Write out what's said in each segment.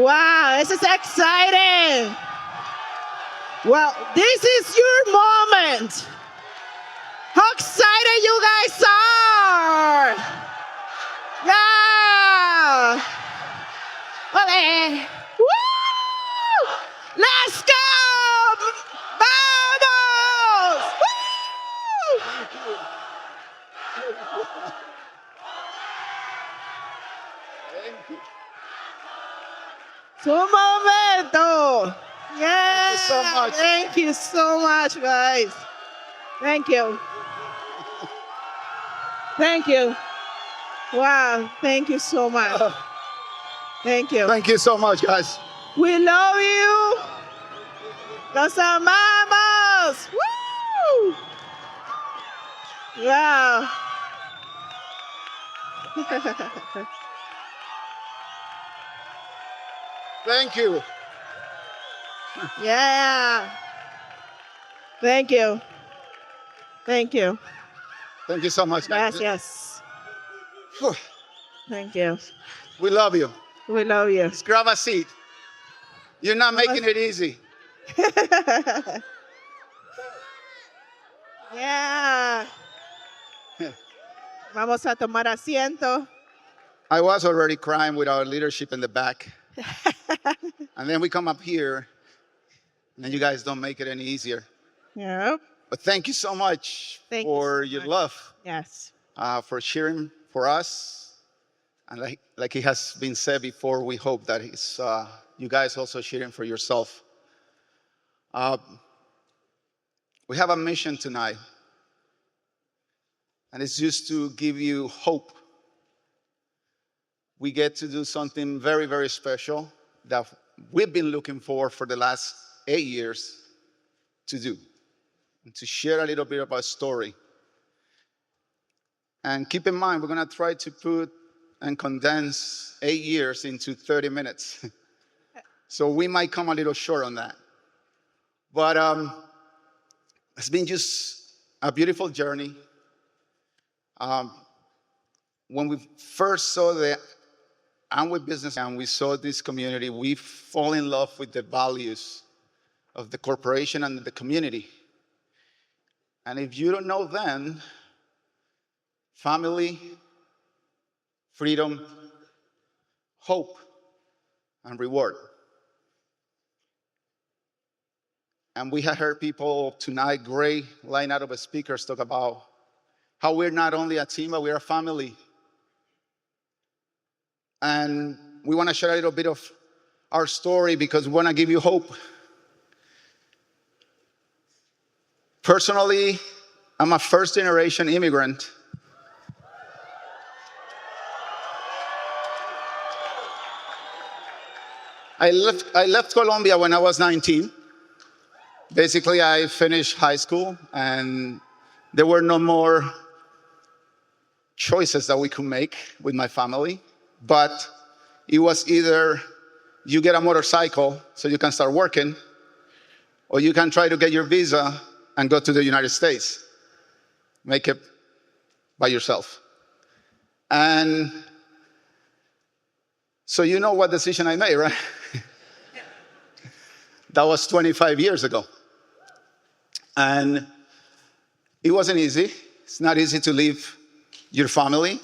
Wow, this is exciting. Well, this is your moment. How excited you guys are. Yeah. Vale. Woo! Let's go. Vamos. Woo! Thank you. Su momento. Yeah. Thank you so much. Thank you so much, guys. Thank you. Thank you. Wow. Thank you so much. Thank you. Thank you so much, guys. We love you. Los amamos. Woo! Wow. Thank you. Yeah. Thank you. Thank you. Thank you so much, guys. Gracias. Thank you. We love you. We love you. Just grab a seat. You're not making it easy. Yeah. Vamos a tomar asiento. I was already crying with our leadership in the back. And then we come up here, and then you guys don't make it any easier. Yep. But thank you so much Thank you for so your much. love, Yes. for cheering for us. And like it has been said before, we hope that you guys also cheering for yourself. We have a mission tonight, and it's just to give you hope. We get to do something very, very special that we've been looking for the last 8 years to do, and to share a little bit of our story. And keep in mind, we're going to try to put and condense 8 years into 30 minutes. So we might come a little short on that. But it's been just a beautiful journey. When we first saw the Amway business and we saw this community, we fall in love with the values of the corporation and the community. And if you don't know them, family, freedom, hope, and reward. And we have heard people tonight, great lineup of speakers, talk about how we're not only a team, but we're a family. And we want to share a little bit of our story because we want to give you hope. Personally, I'm a first-generation immigrant. I left Colombia when I was 19. Basically, I finished high school, and there were no more choices that we could make with my family. But it was either you get a motorcycle so you can start working, or you can try to get your visa and go to the United States. Make it by yourself. And so you know what decision I made, right? That was 25 years ago. And it wasn't easy. It's not easy to leave your family.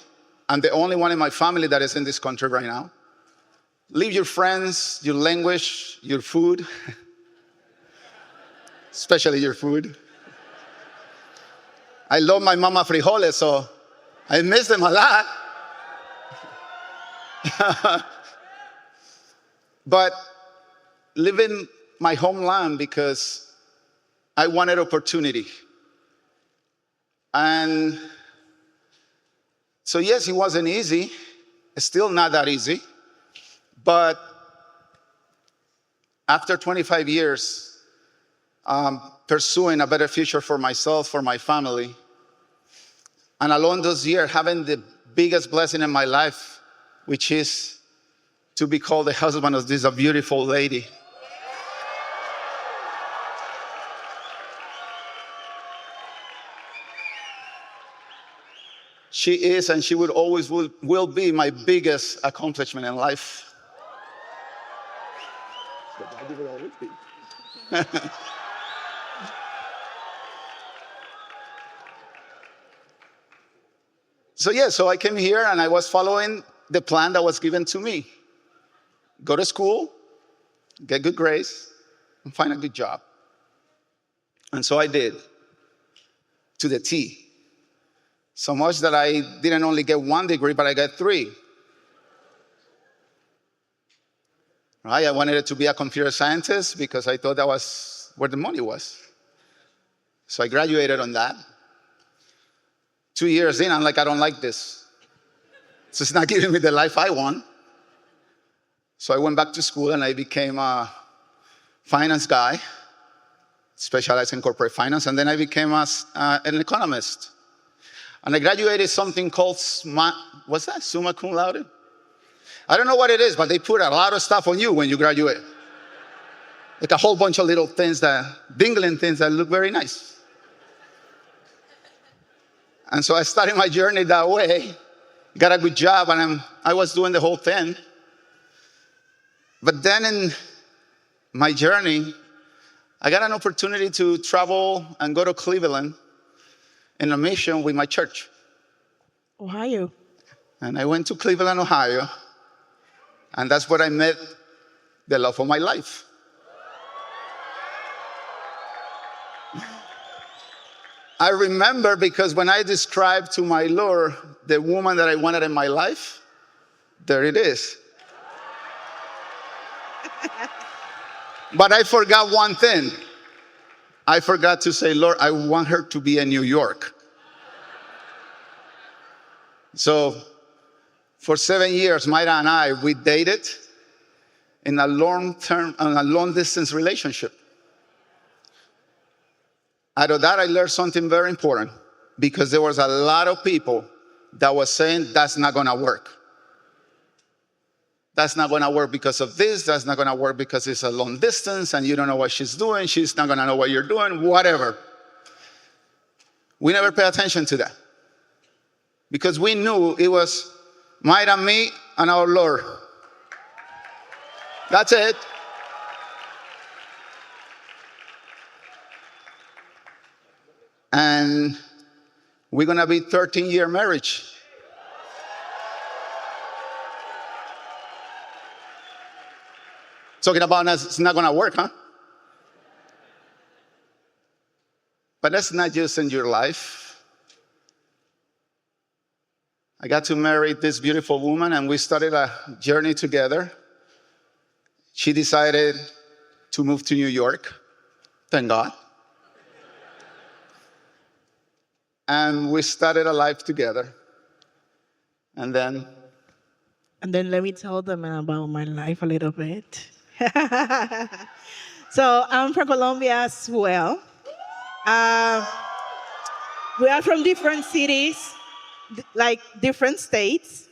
I'm the only one in my family that is in this country right now. Leave your friends, your language, your food, especially your food. I love my mama frijoles, so I miss them a lot. But leaving my homeland because I wanted opportunity. And so yes, it wasn't easy. It's still not that easy. But after 25 years, pursuing a better future for myself, for my family, and along those years, having the biggest blessing in my life, which is to be called the husband of this beautiful lady. She is, and she will always will be my biggest accomplishment in life. So I came here and I was following the plan that was given to me. Go to school, get good grades, and find a good job. And so I did, to the T. So much that I didn't only get one degree, but I got three. Right? I wanted to be a computer scientist because I thought that was where the money was. So I graduated on that. 2 years in, I'm like, I don't like this. So it's not giving me the life I want. So I went back to school and I became a finance guy, specialized in corporate finance, and then I became an economist. And I graduated something called what's that? Summa cum laude? I don't know what it is, but they put a lot of stuff on you when you graduate. Like a whole bunch of little things dingling things that look very nice. And so I started my journey that way, got a good job, and I was doing the whole thing. But then in my journey, I got an opportunity to travel and go to Cleveland in a mission with my church. Ohio. And I went to Cleveland, Ohio, and that's where I met the love of my life. I remember because when I described to my Lord the woman that I wanted in my life, there it is. But I forgot one thing. I forgot to say, Lord, I want her to be in New York. So for 7 years, Mayra and I, we dated in a long-distance relationship. Out of that, I learned something very important because there was a lot of people that was saying that's not going to work. That's not going to work because of this. That's not going to work because it's a long distance and you don't know what she's doing. She's not going to know what you're doing, whatever. We never pay attention to that because we knew it was Mayra, me, and our Lord. That's it. And we're going to be 13-year marriage. Talking about it's not going to work, huh? But that's not just in your life. I got to marry this beautiful woman, and we started a journey together. She decided to move to New York. Thank God. And we started a life together. And then let me tell them about my life a little bit. So I'm from Colombia as well. We are from different cities, like different states.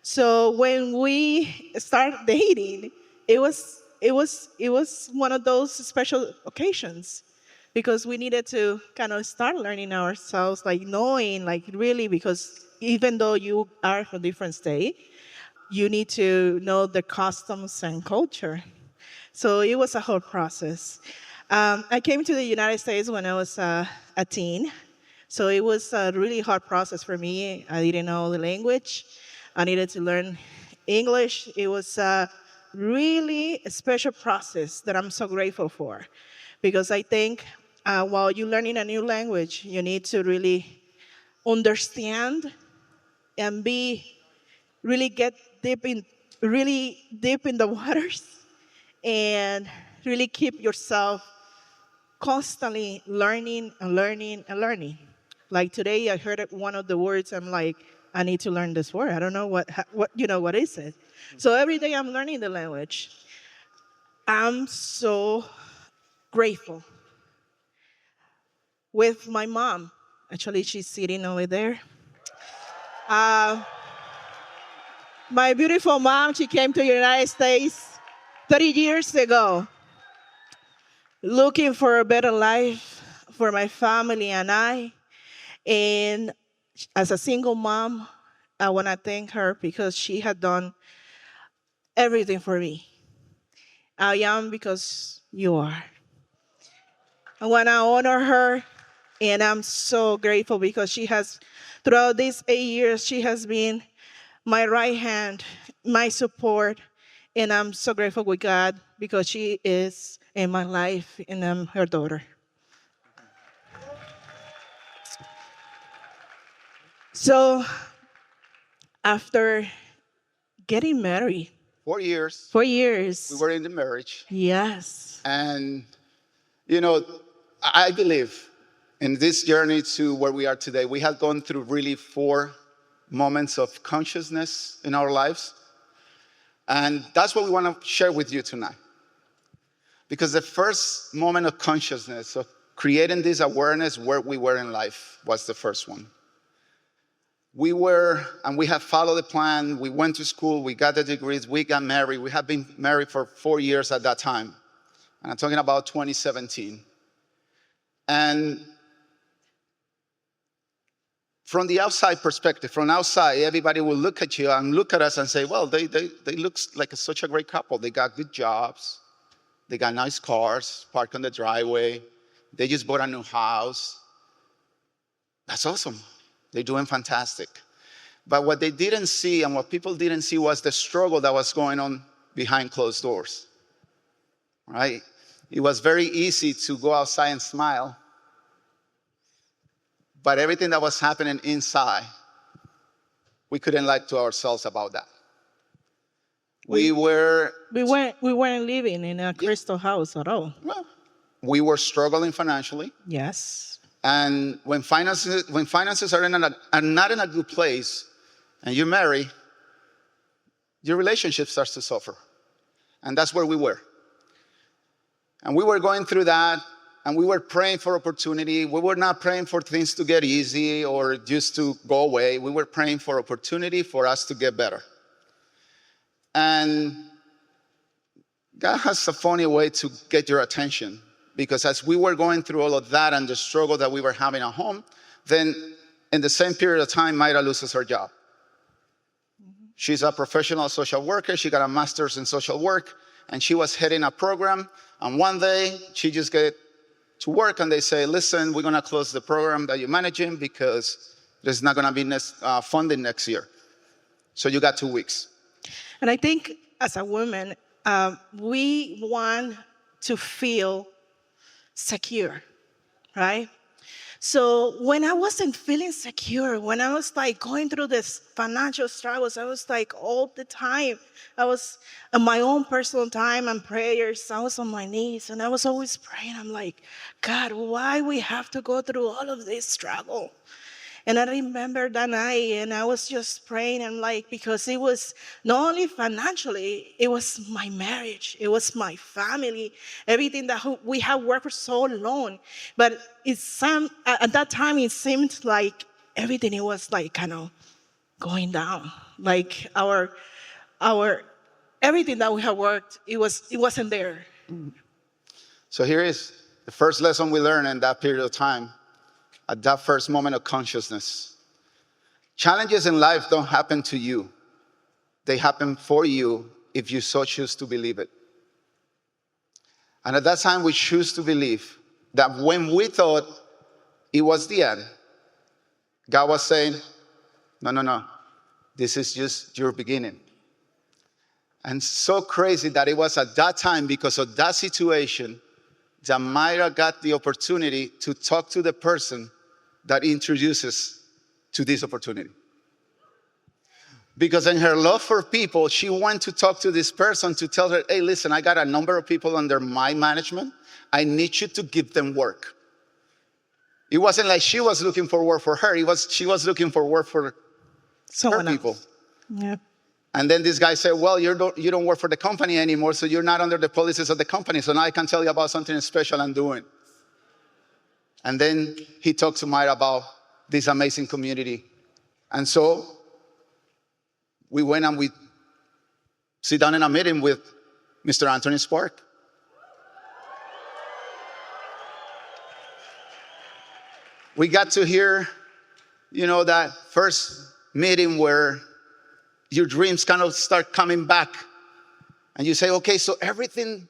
So when we started dating, it was one of those special occasions because we needed to kind of start learning ourselves, like knowing, like really, because even though you are from different state, you need to know the customs and culture. So it was a whole process. I came to the United States when I was a teen. So it was a really hard process for me. I didn't know the language. I needed to learn English. It was a really special process that I'm so grateful for. Because I think while you're learning a new language, you need to really understand and really get really deep in the waters and really keep yourself constantly learning and learning and learning. Like today, I heard one of the words. I'm like, I need to learn this word. I don't know what is it. So every day I'm learning the language. I'm so grateful with my mom. Actually, she's sitting over there. My beautiful mom, she came to the United States 30 years ago, looking for a better life for my family and I. And as a single mom, I want to thank her because she had done everything for me. I am because you are. I want to honor her, and I'm so grateful because she has, throughout these 8 years, she has been my right hand, my support, and I'm so grateful with God because she is in my life, and I'm her daughter. So after getting married 4 years, for we years, were in the marriage. yes, And, you know, I believe in this journey to where we are today, we have gone through really 4 moments of consciousness in our lives. And that's what we want to share with you tonight. Because the first moment of consciousness, of creating this awareness where we were in life, was the first one. We have followed the plan. We went to school, we got the degrees, we got married. We had been married for 4 years at that time. And I'm talking about 2017. And from the outside perspective, from outside, everybody will look at you and look at us and say, well, they look like such a great couple. They got good jobs. They got nice cars parked on the driveway. They just bought a new house. That's awesome. They're doing fantastic. But what they didn't see and what people didn't see was the struggle that was going on behind closed doors, right? It was very easy to go outside and smile, but everything that was happening inside, we couldn't lie to ourselves about that. we We were, we weren't living in a yeah, crystal house at all. well, we were struggling financially. Yes, And when finances are not in a good place and you marry, your relationship starts to suffer. And that's where we were. And we were going through that, and we were praying for opportunity. We were not praying for things to get easy or just to go away. We were praying for opportunity for us to get better. And God has a funny way to get your attention, because as we were going through all of that and the struggle that we were having at home, then in the same period of time, Mayra loses her job. She's a professional social worker. She got a master's in social work, and she was heading a program. And one day, she just get to work, and they say, listen, we're going to close the program that you're managing because there's not going to be funding next year. So you got 2 weeks. and I think as a woman, we want to feel secure, right? So when I wasn't feeling secure, when I was like going through this financial struggles, I was like all the time, I was in my own personal time and prayers. I was on my knees and I was always praying. I'm like, God, why we have to go through all of this struggle? And I remember that night, and I was just praying, and like, because it was not only financially, it was my marriage, it was my family, everything that we have worked for so long. But at that time, it seemed like everything, it was like kind of going down. Like our everything that we have worked, it wasn't there. So here is the first lesson we learned in that period of time, at that first moment of consciousness. Challenges in life don't happen to you. They happen for you if you so choose to believe it. And at that time, we choose to believe that when we thought it was the end, God was saying, no, no, no, this is just your beginning. And so crazy that it was at that time, because of that situation, that Mayra got the opportunity to talk to the person that introduces to this opportunity. Because in her love for people, she went to talk to this person to tell her, hey, listen, I got a number of people under my management. I need you to give them work. It wasn't like she was looking for work for her. She was looking for work for Someone her people. else. Yeah. And then this guy said, well, you don't work for the company anymore, so you're not under the policies of the company. So now I can tell you about something special I'm doing. And then he talked to Mayra about this amazing community. And so we went and we sit down in a meeting with Mr. Anthony Spark. We got to hear, that first meeting where your dreams kind of start coming back And you say, okay, so everything,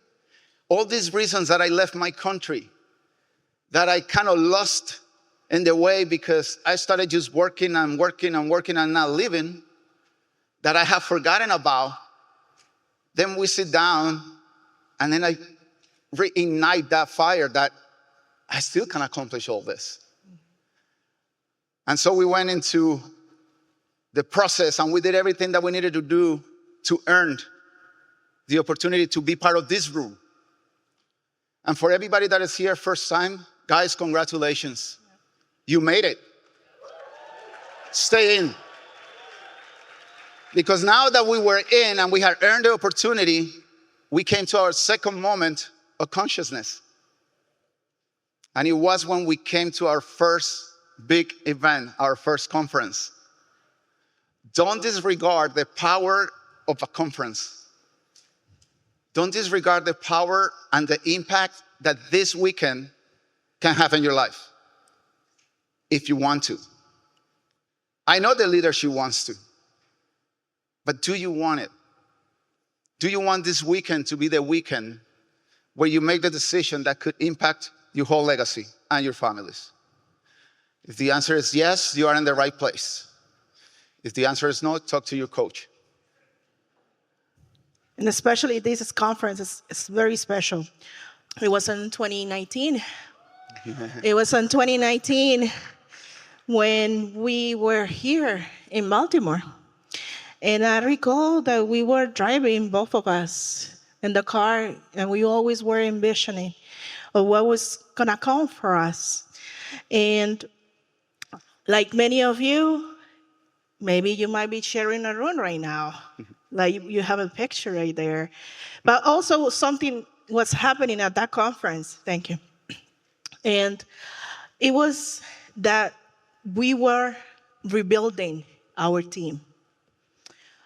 all these reasons that I left my country, that I kind of lost in the way because I started just working and working and working and not living, that I have forgotten about. Then we sit down and then I reignite that fire that I still can accomplish all this. And so we went into the process and we did everything that we needed to do to earn the opportunity to be part of this room. And for everybody that is here first time, guys, congratulations. You made it. Stay in. Because now that we were in and we had earned the opportunity, we came to our second moment of consciousness. And it was when we came to our first big event, our first conference. Don't disregard the power of a conference. Don't disregard the power and the impact that this weekend can have in your life, if you want to. I know the leadership wants to, but do you want it? Do you want this weekend to be the weekend where you make the decision that could impact your whole legacy and your families? If the answer is yes, you are in the right place. If the answer is no, talk to your coach. And especially this conference is very special. It was in 2019. It was in 2019 when we were here in Baltimore. And I recall that we were driving, both of us, in the car, and we always were envisioning of what was going to come for us. And like many of you, maybe you might be sharing a room right now. Like you have a picture right there. But also something was happening at that conference. Thank you. And it was that we were rebuilding our team.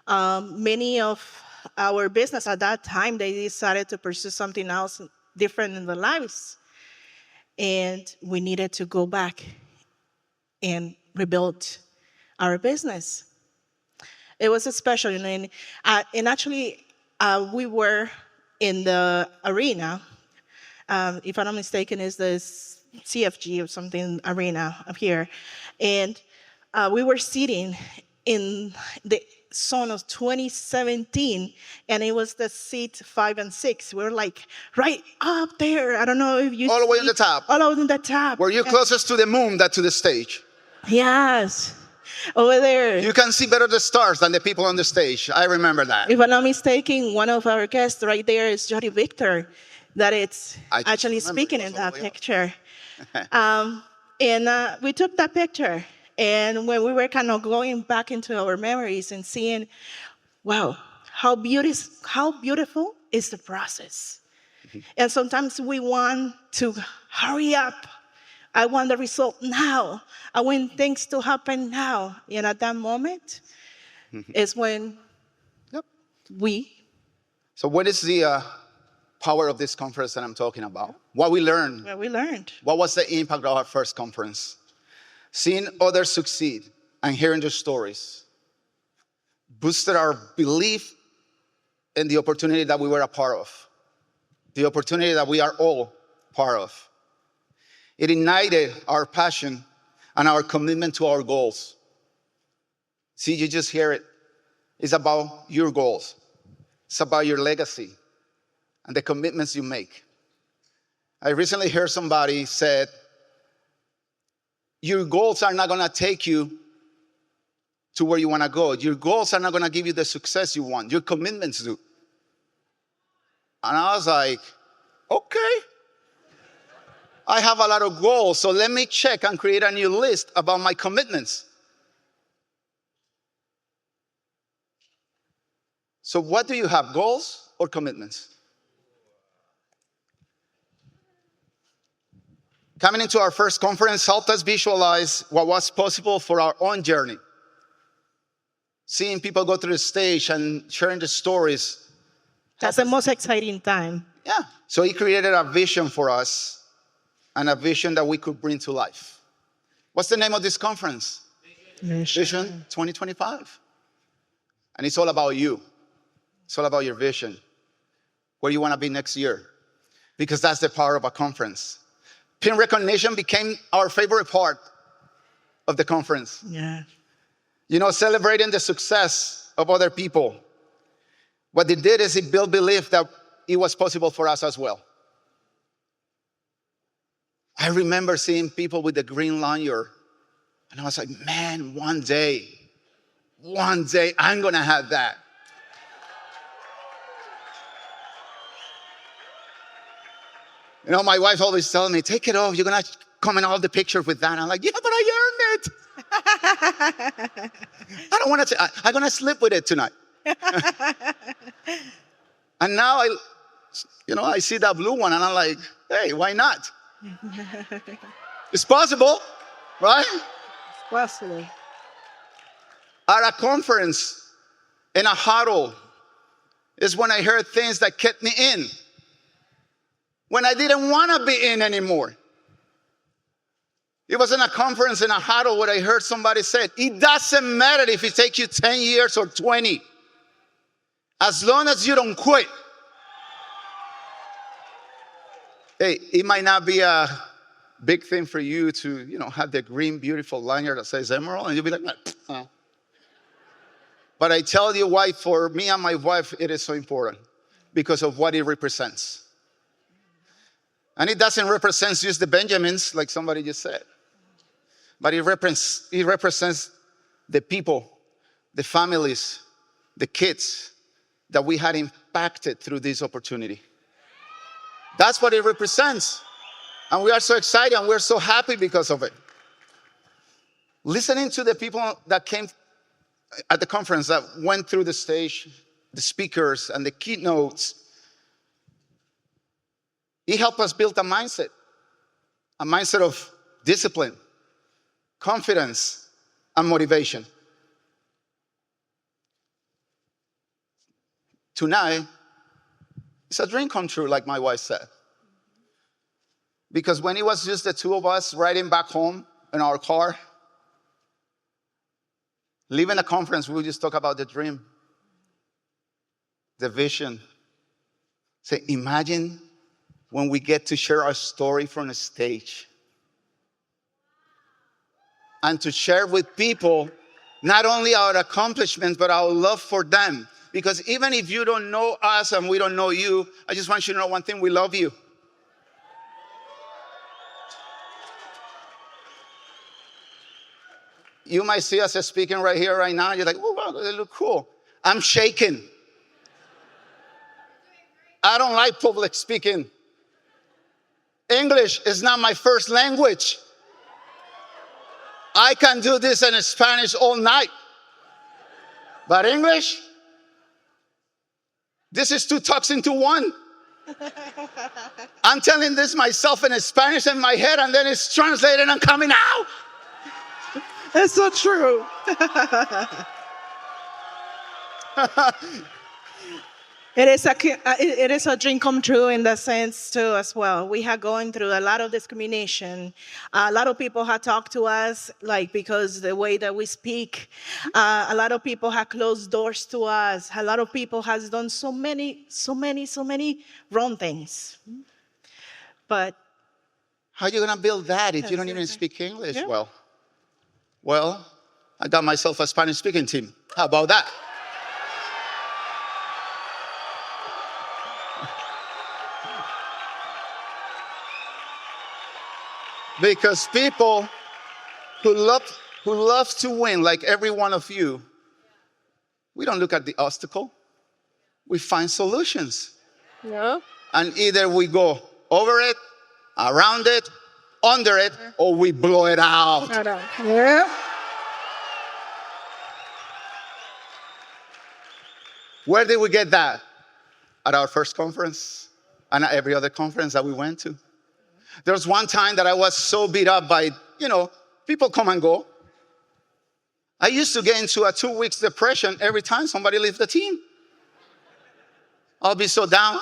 Many of our business at that time, they decided to pursue something else different in their lives. And we needed to go back and rebuild our business. It was a special, and actually, we were in the arena. If I'm not mistaken, is the CFG or something arena up here, and we were sitting in the zone of 2017, and it was the seat 5 and 6. We were like right up there. I don't know if you all the way on the top. All over the top. Were you closest to the moon than to the stage? Yes. Over there. You can see better the stars than the people on the stage. I remember that. If I'm not mistaken, one of our guests right there is Jody Victor, that it's actually speaking in that picture. And we took that picture. And when we were kind of going back into our memories and seeing, wow, how beautiful is the process. And sometimes we want to hurry up. I want the result now. I want things to happen now. And at that moment is when we. So what is the power of this conference that I'm talking about? What we learned. What we learned. What was the impact of our first conference? Seeing others succeed and hearing their stories boosted our belief in the opportunity that we were a part of, the opportunity that we are all part of. It ignited our passion and our commitment to our goals. See, you just hear it. It's about your goals. It's about your legacy and the commitments you make. I recently heard somebody said, your goals are not going to take you to where you want to go. Your goals are not going to give you the success you want. Your commitments do. And I was like, okay. I have a lot of goals, so let me check and create a new list about my commitments. So what do you have, goals or commitments? Coming into our first conference helped us visualize what was possible for our own journey. Seeing people go through the stage and sharing the stories. That's the most exciting time. Yeah. So he created a vision for us and a vision that we could bring to life. What's the name of this conference? Vision 2025. And it's all about you. It's all about your vision. where you want to be next year, because that's the power of a conference. Pin recognition became our favorite part of the conference. Yeah. You know, celebrating the success of other people. What it did is it built belief that it was possible for us as well. I remember seeing people with the green lanyard, and I was like, man, one day, I'm gonna have that. You know, my wife always tells me, take it off, you're gonna come in all the pictures with that. I'm like, yeah, but I earned it. I don't want to, I'm gonna sleep with it tonight. And now I see that blue one and I'm like, hey, why not? It's possible, right? Possible. At a conference, in a huddle, is when I heard things that kept me in. When I didn't want to be in anymore. It was in a conference, in a huddle, where I heard somebody say, it doesn't matter if it takes you 10 years or 20. As long as you don't quit. Hey, it might not be a big thing for you to, have the green, beautiful lanyard that says Emerald, and you'll be like, oh. But I tell you why, for me and my wife, it is so important. Because of what it represents. And it doesn't represent just the Benjamins, like somebody just said. But it represents the people, the families, the kids that we had impacted through this opportunity. That's what it represents. And we are so excited and we're so happy because of it. Listening to the people that came at the conference, that went through the stage, the speakers and the keynotes, it helped us build a mindset of discipline, confidence, and motivation. Tonight, it's a dream come true, like my wife said. Because when it was just the two of us riding back home in our car, leaving the conference, we would just talk about the dream, the vision. Say, imagine when we get to share our story from the stage. And to share with people not only our accomplishments, but our love for them. Because even if you don't know us and we don't know you, I just want you to know one thing, we love you. You might see us speaking right here, right now. You're like, oh, wow, they look cool. I'm shaking. I don't like public speaking. English is not my first language. I can do this in Spanish all night. But English, this is two talks into one. I'm telling this myself in Spanish in my head, and then it's translated and coming out. That's so true. It is a dream come true in that sense too as well. We are going through a lot of discrimination. A lot of people have talked to us because the way that we speak. A lot of people have closed doors to us. A lot of people has done so many wrong things. But how are you gonna build that if you don't even speak English? Yeah. Well, I got myself a Spanish speaking team. How about that? Because people who love to win, like every one of you, we don't look at the obstacle. We find solutions. yeah. And either we go over it, around it, under it, or we blow it out. Yeah. Where did we get that? At our first conference and at every other conference that we went to. There was one time that I was so beat up by, people come and go. I used to get into a 2 weeks depression every time somebody leaves the team. I'll be so down.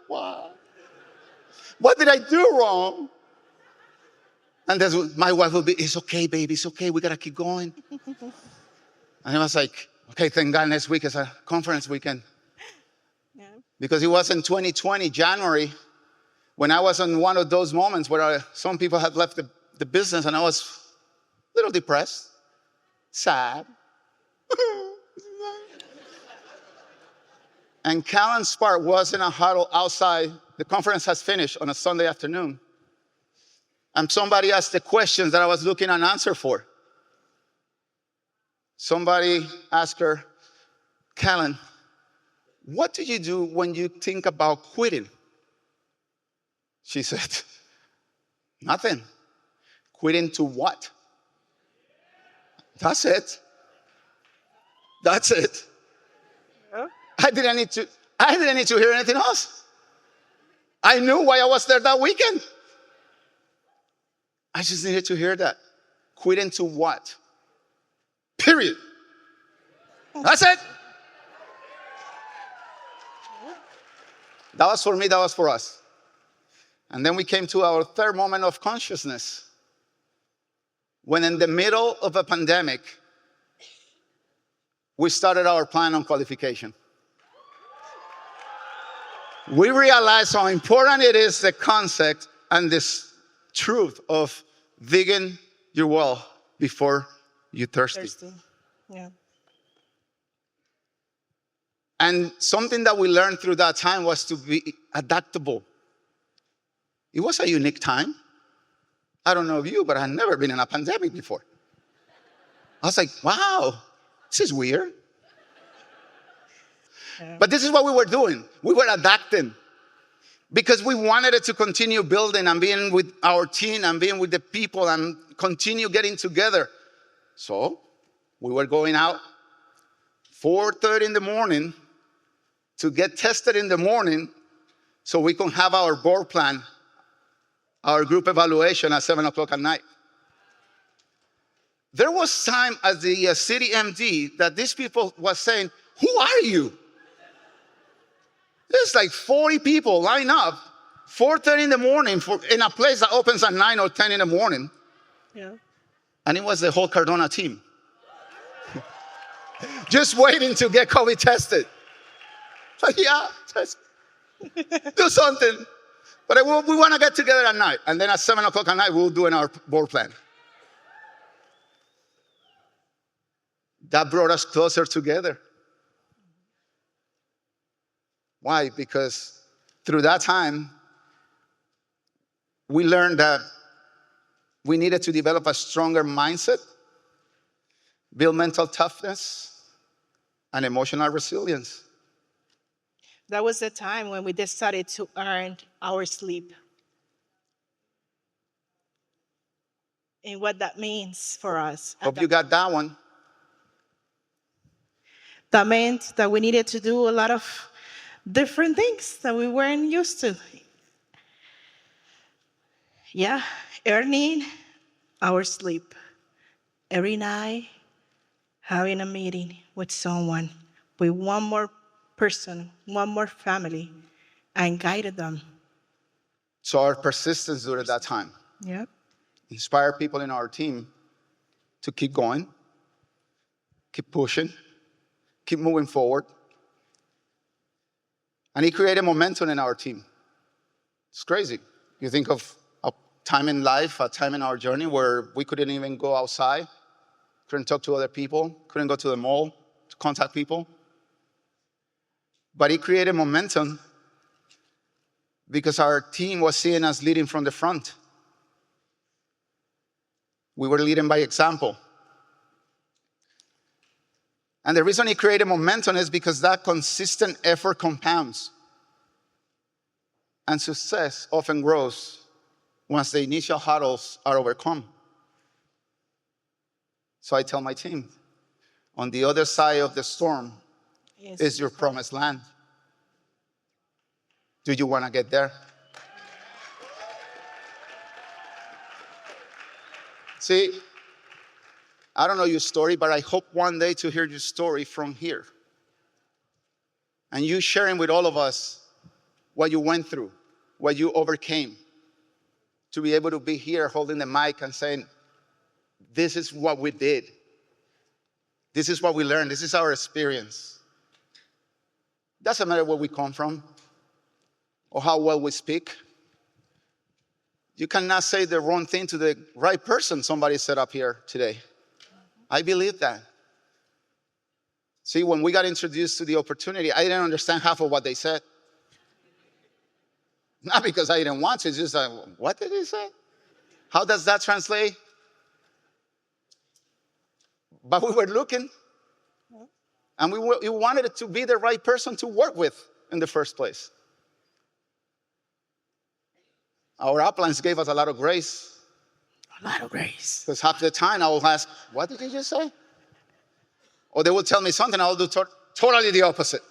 Wow. What did I do wrong? And my wife will be, it's okay, baby, it's okay, we gotta keep going. And I was like, okay, thank God next week is a conference weekend. Yeah. Because it was in 2020, January, when I was in one of those moments where some people had left the business and I was a little depressed, sad. And Callan Spark was in a huddle outside. The conference has finished on a Sunday afternoon. And somebody asked the questions that I was looking an answer for. Somebody asked her, Callan, what do you do when you think about quitting? She said, nothing. Quitting to what? That's it. That's it. Yeah. I didn't need to hear anything else. I knew why I was there that weekend. I just needed to hear that. Quitting to what? Period. That's it. That was for me, that was for us. And then we came to our third moment of consciousness. When in the middle of a pandemic, we started our plan on qualification. We realized how important it is, the concept and this truth of digging your well before you're thirsty. Yeah. And something that we learned through that time was to be adaptable. It was a unique time. I don't know of you, but I've never been in a pandemic before. I was like, wow, this is weird. Yeah. But this is what we were doing. We were adapting because we wanted it to continue building and being with our team and being with the people and continue getting together. So we were going out 4:30 in the morning to get tested in the morning so we can have our board plan, our group evaluation at 7 o'clock at night. There was time as the city MD that these people was saying, who are you? There's like 40 people lined up 4:30 in the morning in a place that opens at 9 or 10 in the morning. Yeah. And it was the whole Cardona team. Just waiting to get COVID tested. So yeah, just do something. But we want to get together at night. And then at 7 o'clock at night, we'll do our board plan. That brought us closer together. Why? Because through that time, we learned that we needed to develop a stronger mindset, build mental toughness, and emotional resilience. That was the time when we decided to earn our sleep. And what that means for us. Hope you got that one. That meant that we needed to do a lot of different things that we weren't used to. Yeah, earning our sleep. Every night, having a meeting with someone, with one more person, one more family, and guided them. So our persistence during that time Yep. inspired people in our team to keep going, keep pushing, keep moving forward. And it created momentum in our team. It's crazy. You think of a time in life, a time in our journey where we couldn't even go outside, couldn't talk to other people, couldn't go to the mall to contact people. But it created momentum because our team was seeing us leading from the front. We were leading by example. And the reason it created momentum is because that consistent effort compounds. And success often grows once the initial hurdles are overcome. So I tell my team, on the other side of the storm is your promised land. Do you want to get there? See, I don't know your story, but I hope one day to hear your story from here. And you sharing with all of us what you went through, what you overcame, to be able to be here holding the mic and saying, this is what we did. This is what we learned. This is our experience. Doesn't matter where we come from or how well we speak. You cannot say the wrong thing to the right person, somebody said up here today. I believe that. See, when we got introduced to the opportunity, I didn't understand half of what they said. Not because I didn't want to, it's just like, what did he say? How does that translate? But we were looking, and we wanted it to be the right person to work with in the first place. Our uplines gave us a lot of grace. A lot of grace. Because half the time I will ask, what did he just say? Or they will tell me something, I will do totally the opposite.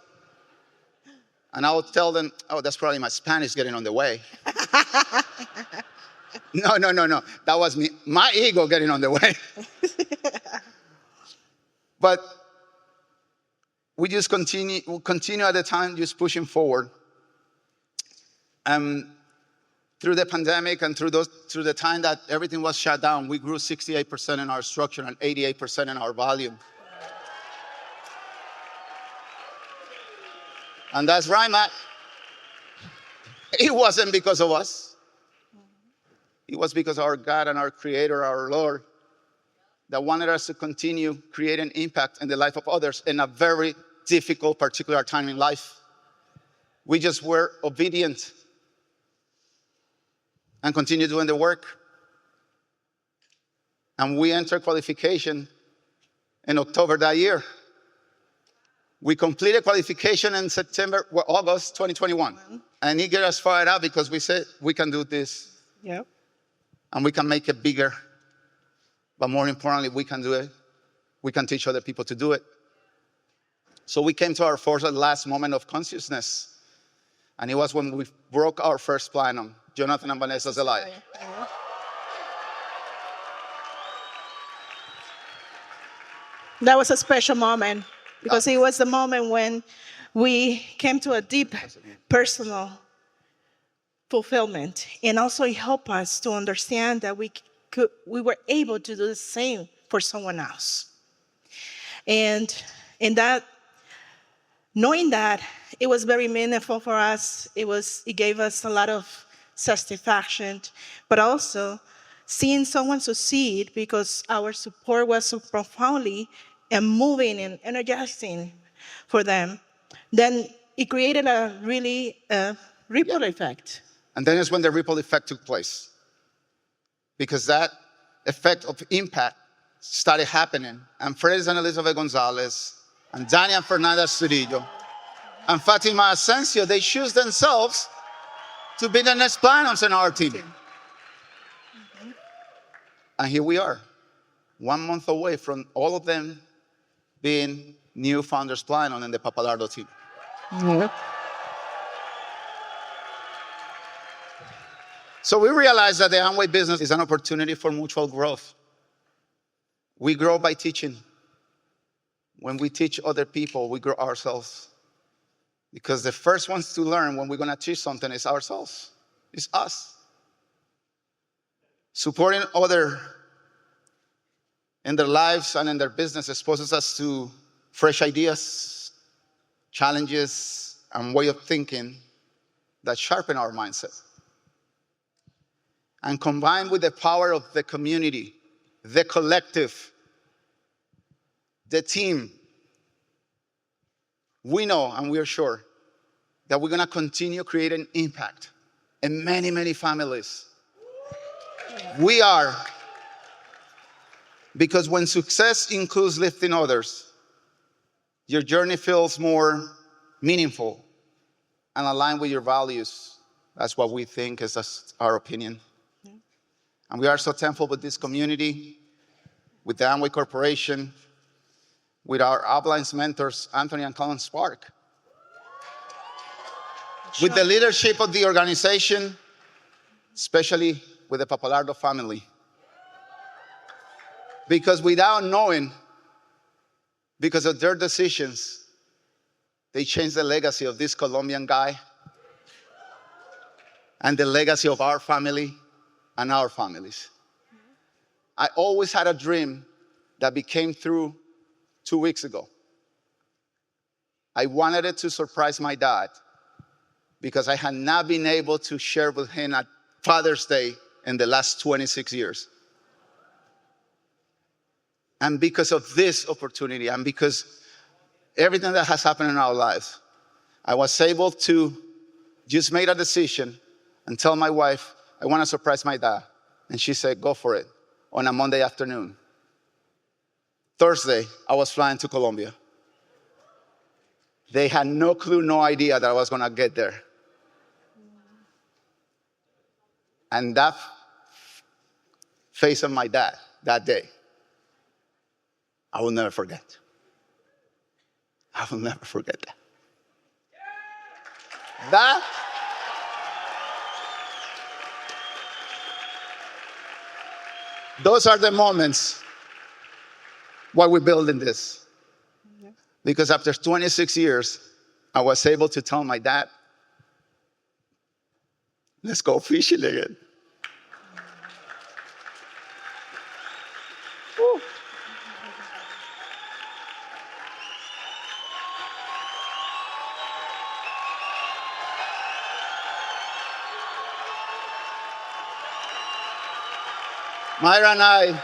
And I will tell them, oh, that's probably my Spanish getting on the way. No. That was me, my ego getting on the way. But we just continue at the time, just pushing forward. Through the pandemic and through the time that everything was shut down, we grew 68% in our structure and 88% in our volume. And that's right, Matt. It wasn't because of us. It was because our God and our Creator, our Lord, that wanted us to continue creating impact in the life of others in a very difficult, particular time in life. We just were obedient and continue doing the work. And we entered qualification in October that year. We completed qualification in August 2021. And he got us fired up because we said, we can do this. Yep. And we can make it bigger. But more importantly, we can do it. We can teach other people to do it. So we came to our first and last moment of consciousness. And it was when we broke our first platinum. Jonathan and Vanessa's alive. Yeah. That was a special moment because it was the moment when we came to a deep personal fulfillment, and also it helped us to understand that we were able to do the same for someone else. And in that, knowing that, it was very meaningful for us. It gave us a lot of satisfaction, but also seeing someone succeed because our support was so profoundly and moving and energizing for them, then it created a really ripple effect. And then is when the ripple effect took place. Because that effect of impact started happening. And Fred and Elizabeth Gonzalez, and Dani and Fernanda Sturillo, and Fatima Asensio, they choose themselves to be the next platinums in our team. And here we are, 1 month away from all of them being new Founders Platinum in the Papalardo team. So we realized that the Amway business is an opportunity for mutual growth. We grow by teaching. When we teach other people, we grow ourselves. Because the first ones to learn when we're going to teach something is ourselves. It's us. Supporting others in their lives and in their business exposes us to fresh ideas, challenges, and way of thinking that sharpen our mindset. And combined with the power of the community, the collective, the team, we know and we are sure that we're going to continue creating impact in many, many families. We are. Because when success includes lifting others, your journey feels more meaningful and aligned with your values. That's what we think, is our opinion. And we are so thankful with this community, with the Amway Corporation, with our uplines mentors, Anthony and Colin Spark, with the leadership of the organization, especially with the Papalardo family. Because without knowing, because of their decisions, they changed the legacy of this Colombian guy and the legacy of our family and our families. I always had a dream that became true 2 weeks ago. I wanted it to surprise my dad because I had not been able to share with him at Father's Day in the last 26 years. And because of this opportunity, and because everything that has happened in our lives, I was able to just make a decision and tell my wife, I want to surprise my dad. And she said, go for it, on a Monday afternoon. Thursday, I was flying to Colombia. They had no clue, no idea that I was going to get there. And that face of my dad that day, I will never forget. I will never forget that. Those are the moments why we're building this. Because after 26 years, I was able to tell my dad, let's go fishing again. Woo. Myra and I,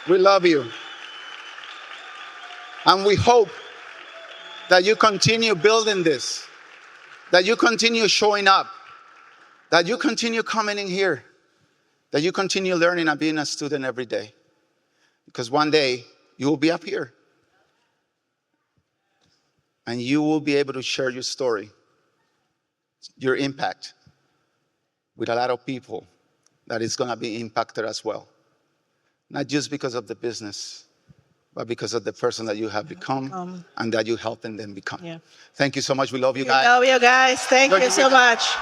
we love you. And we hope that you continue building this, that you continue showing up, that you continue coming in here, that you continue learning and being a student every day. Because one day you will be up here and you will be able to share your story, your impact with a lot of people that is going to be impacted as well. Not just because of the business, but because of the person that you have become and that you're helping them become. Yeah. Thank you so much. We love you guys. We love you guys. Thank you so much.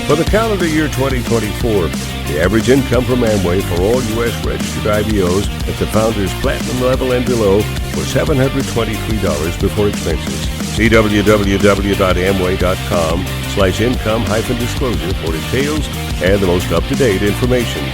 For the calendar year 2024, the average income from Amway for all U.S. registered IBOs at the Founders Platinum level and below was $723 before expenses. See www.amway.com/income-disclosure for details and the most up-to-date information.